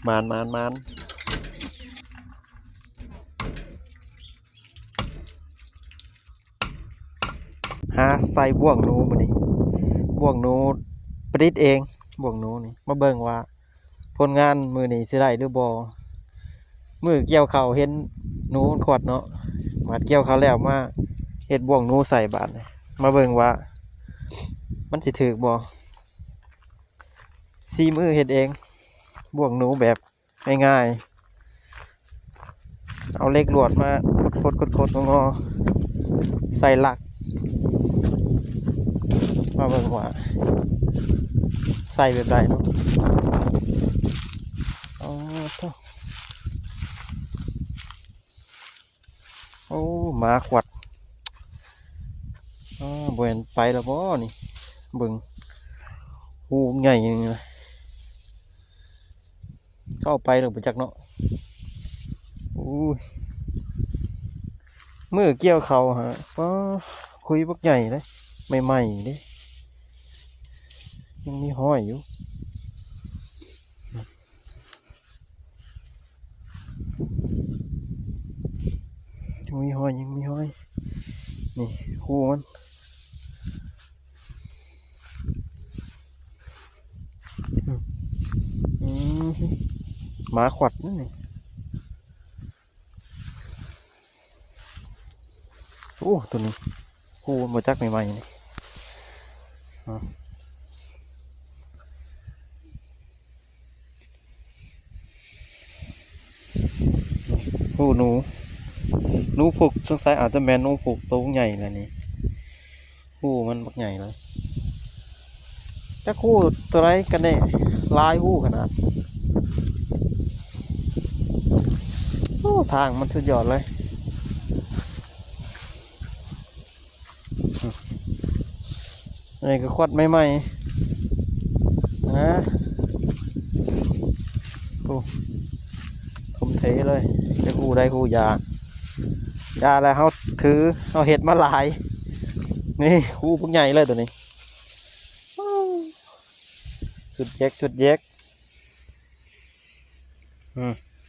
มานหาใส่บ่วงหนูมื้อนี้บ่วงหนูประดิษฐ์เองบ่วงหนูนี่มาเบิ่งว่าผลงานมื้อนี้สิได้หรือบ่มื้อเกี่ยวข้าวเห็นหนูมันขวดเนาะมาเกี่ยวข้าวแล้วมาเฮ็ดบ่วงหนูใส่บาดนี่มาเบิ่งว่ามันสิถูกบ่ซีมือเฮ็ดเองบ่วงหนูแบบง่ายๆเอาเหล็กลวดมาคดๆงอๆใส่หลักมาเบิ่งว่าใส่แบบใดเนาะอ๋อโอ้หมาขวัดบ่เห็นไปแล้วบ่นี่เบิ่งหูใหญ่นี่นะเข้าไปแล้วบ่จักเนาะอู้มือเกี่ยวเขาฮะก็คุยบักใหญ่เลยใหม่ๆเด้ยังมีห้อยอยู่ยังมีห้อยนี่หูมันอืมหมาขวัดนั่นนี่โอ้ตัวนี้หูมาจักใหม่ๆนี่หูหนูผูกสงสัยอาจจะแมนหนูผูกตัวใหญ่นะนี่หูมันบักใหญ่เลยจะคู่ตัวไรกันแน่ลายหูขนาดโอ้ทางมันสุดยอดเลยนี่ก็ควัดใหม่ๆนะโอ้ผมเทเลยจะคู่ได้คู่ยาแล้วเขาถือเขาเห็ดมาหลายนี่คู่พวกใหญ่เลยตัวนี้สุดแยก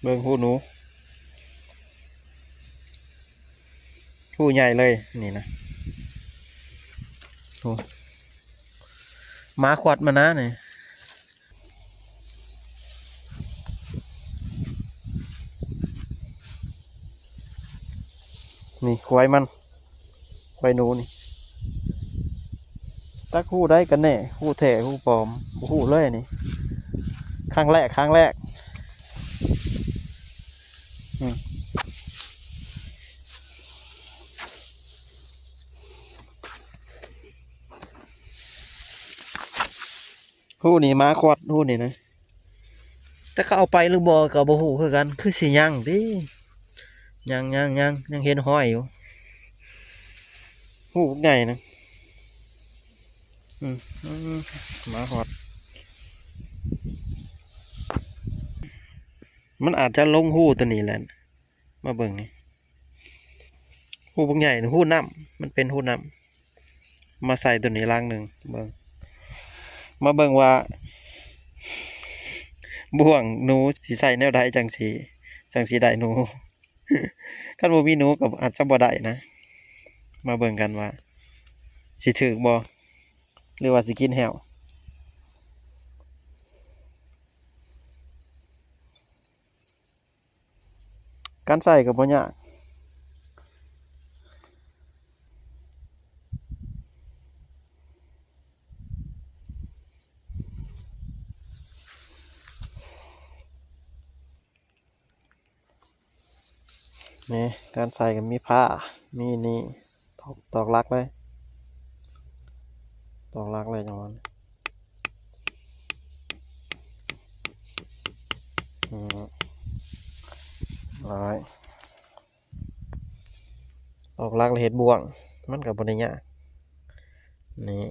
เบิ่งคู่หนูคู่ใหญ่เลยนี่นะโอ้หมาขวัดมานะนี่นี่ควายหนูนี่ถ้าคู่ได้กันแน่คู่แท้คู่ปลอมคู่เลยนี่ครั้งแรกคู่นี้หมาขวัดคู่นี่นะแต่เขาเอาไปหรือบ่ก็บ่ฮู้คือกันคือสิยังติยังเห็นห้อยอยู่หูใหญ่นะหมาหอดมันอาจจะลงหูตัวนี้แหละมาเบิ่งนี่หูพวกใหญ่หูน้ำมันเป็นหูน้ำมาใส่ตัวนี้ล่างหนึ่งเบิ่งมาเบิ่งว่าบ่วงหนูสิใส่แนวใดจังสีได้หนูคันบ่มีหนูก็อาจจะบ่ได้นะมาเบิ่งกันว่าสิถึกบ่หรือว่าสิกินแหวการใส่ก็บ่ยากนี่การใส่ก็มีผ้ามีนี่ตอกลักเลยจังหวะนี้ร้อยตอกลักเลยเห็ดบ่วงมันกับบริยากนี่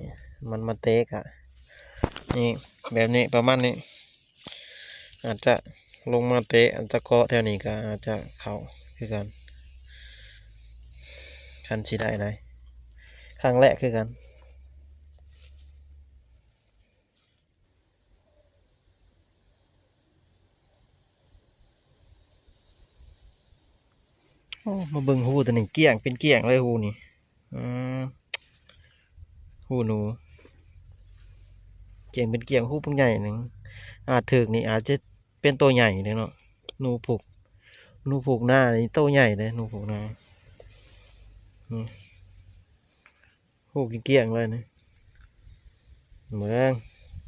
มันมาเตกอ่ะนี่แบบนี้ประมาณนี้อาจจะลงมาเตะอาจจะเกาะแถวนี้ก็อาจจะเข้าคือกันคันสีได้ไหนครั้งแรกคือกัน โอ้มาเบิ่งหูตัวนี้เกี่ยงเป็นเกี่ยงเลยหูนี่อืมหูหนูเกี่ยงเป็นเกี่ยงหูปังใหญ่หนึ่งอาจถึกนี่อาจจะเป็นตัวใหญ่เลยเนาะหนูผูกหนูผูกหน้านี่ตัวใหญ่เลยหนูผูกหน้าอืมหูเกี่ยงเลยนะเมือง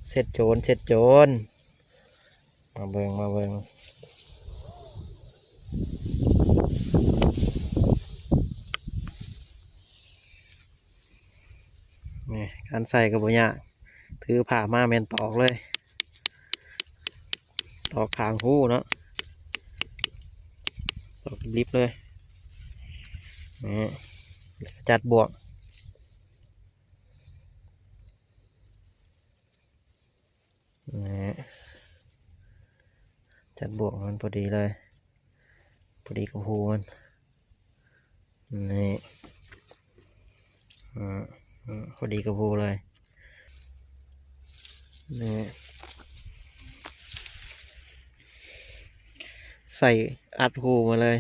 เสร็จโจรเสร็จโจรมาเบิ่งมาเบิ่งนี่การใส่กระบอกยากถือผ่ามาแมนตอกเลยตอกขางหูเนาะตอกลิบเลยนี่จัดบวกนี่จัดบวกมันพอดีเลยพอดีกับหูมันนี่พอดีกับหูเลยนี่ใส่อัดหูมาเลย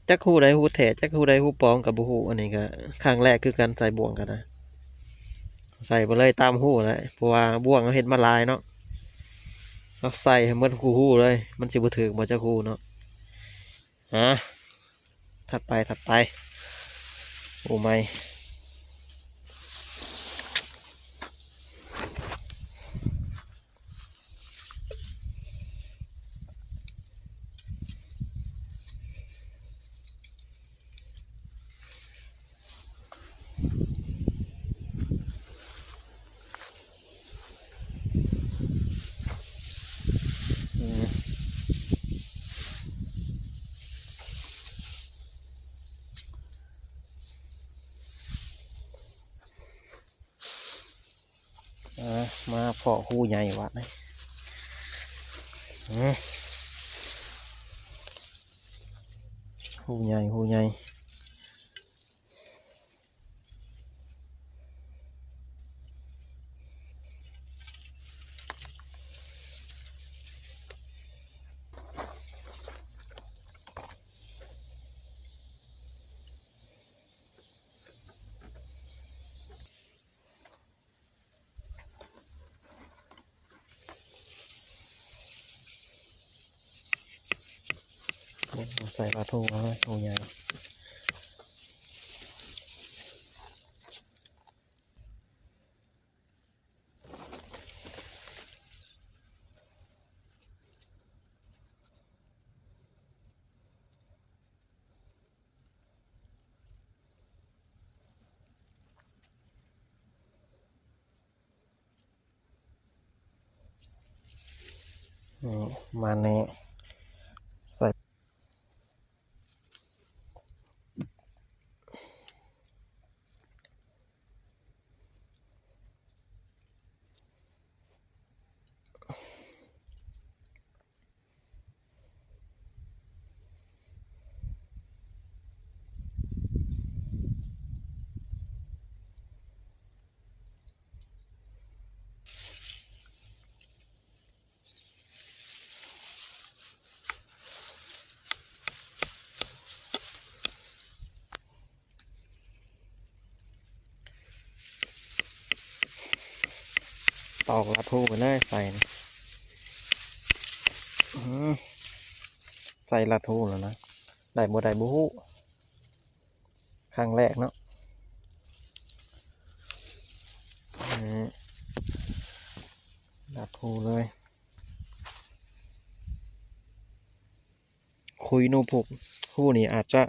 จักหูใดหูแถจักหูใดหูปองกับบุหูอันนี้ก็ครั้งแรกคือการใส่บ่วงกันนะใส่ไปเลยตามหูเลยเพราะว่าบ่วงเราเห็นมาลายเนาะเราใส่ให้มันคู่หูเลยมันสิบ่ถึงบ่จะคู่เนาะฮะถัดไปโอ้ไม่มาพอคู่ใหญ่วัดเลยคู่ใหญ่ใส่ปลาทูเอาเลยคู่ใหญ่มาเน่ใส่ตอกปลาทูไปเลยใส่ใส่ปลาทูแล้วนะได้บ่ได้บุหูครั้งแรกเนาะปลาทูเลยคุยนูผูกคู่นี้อาจจะ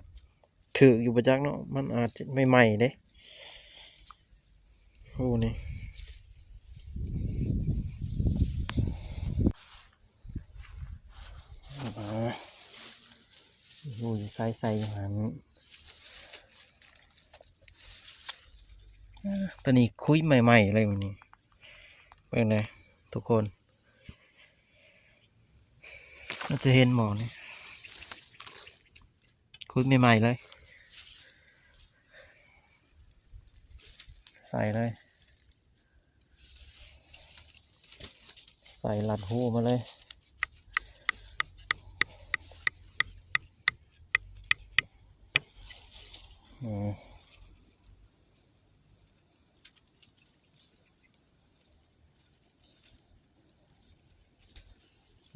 ถืออยู่ประจักเนาะมันอาจจะไม่ใหม่เด้คู่นี้คู่ใส่อย่างนั้นตอนนี้คุยใหม่ๆเลยวันนี้เป็นไงทุกคนเราจะเห็นหมอนี่คุยใหม่ๆเลยใส่เลยใส่ลัดหูมาเลย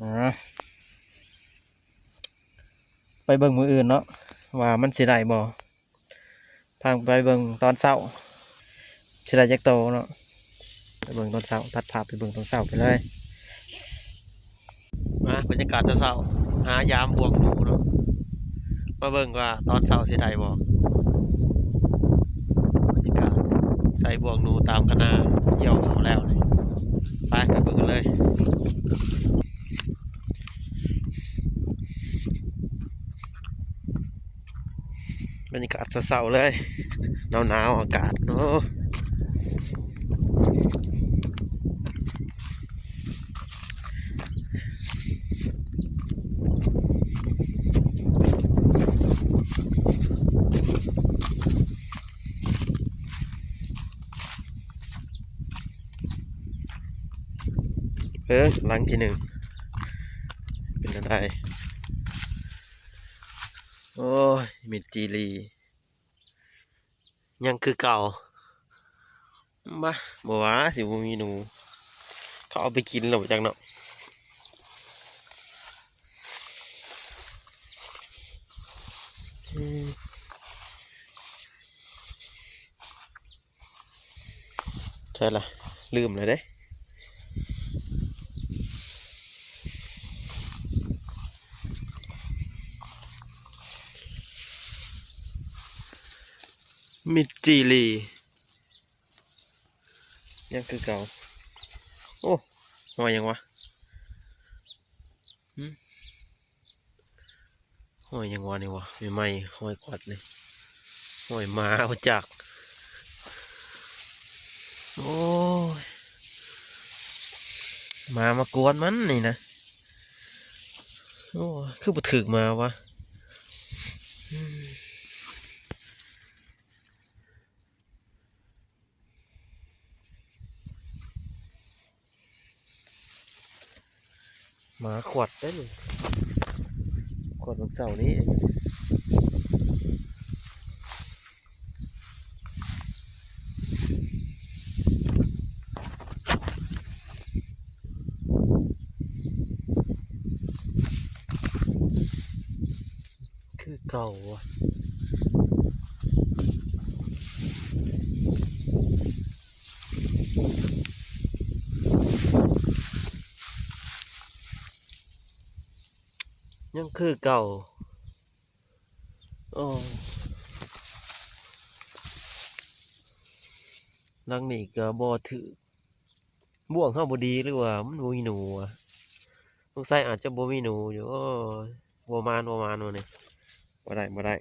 อ่าไปเบิ่งมืออื่นเนาะว่ามันสิได้บ่ทางไปเบิ่งตอนเช้าสิได้จักโตเนาะไปเบิ่งตอนเช้าตัดภาพไปเบิ่งตอนเช้าไปเลยมาบรรยากาศเช้าๆหายามบวกหนูเนาะมาเบิ่งว่าตอนเช้าสิได้บ่บรรยากาศใส่บวกหนูตามคณะเกี่ยวเขาแล้วนี่ไปเบิ่งกันเลยบรรยากาศเช้าๆเลยหนาวๆอากาศโอ้หลังที่หนึ่งเป็นอะไรโอ้ยมิดจีรียังคือเก่ามาบ่ว่าสิบ่มีหนูเขาเอาไปกินแล้วจังเนาะใช่ละลืมเลยเด้มิดจีรียังคือเก่าโอ้หอยยังวะหอยยังวะนี่วะใหม่ๆหอยกวัดนี่หอยมาเอาจากโอ้ยมากวนมันนี่นะโอ้ยคือบ่ถึกมาวะอืมหมาขวดได้เลยขวดวันเสาร์นี้คือเก่าวะยังคือเก่าโอ้ลังนี่ก็บ่ถือบ่วงเข้าบ่ดีหรือว่ามันบ่มีหนูอะสงสัยอาจจะบ่มีหนูอยู่โอ้ยบ่มานบ่นี่บ่ได้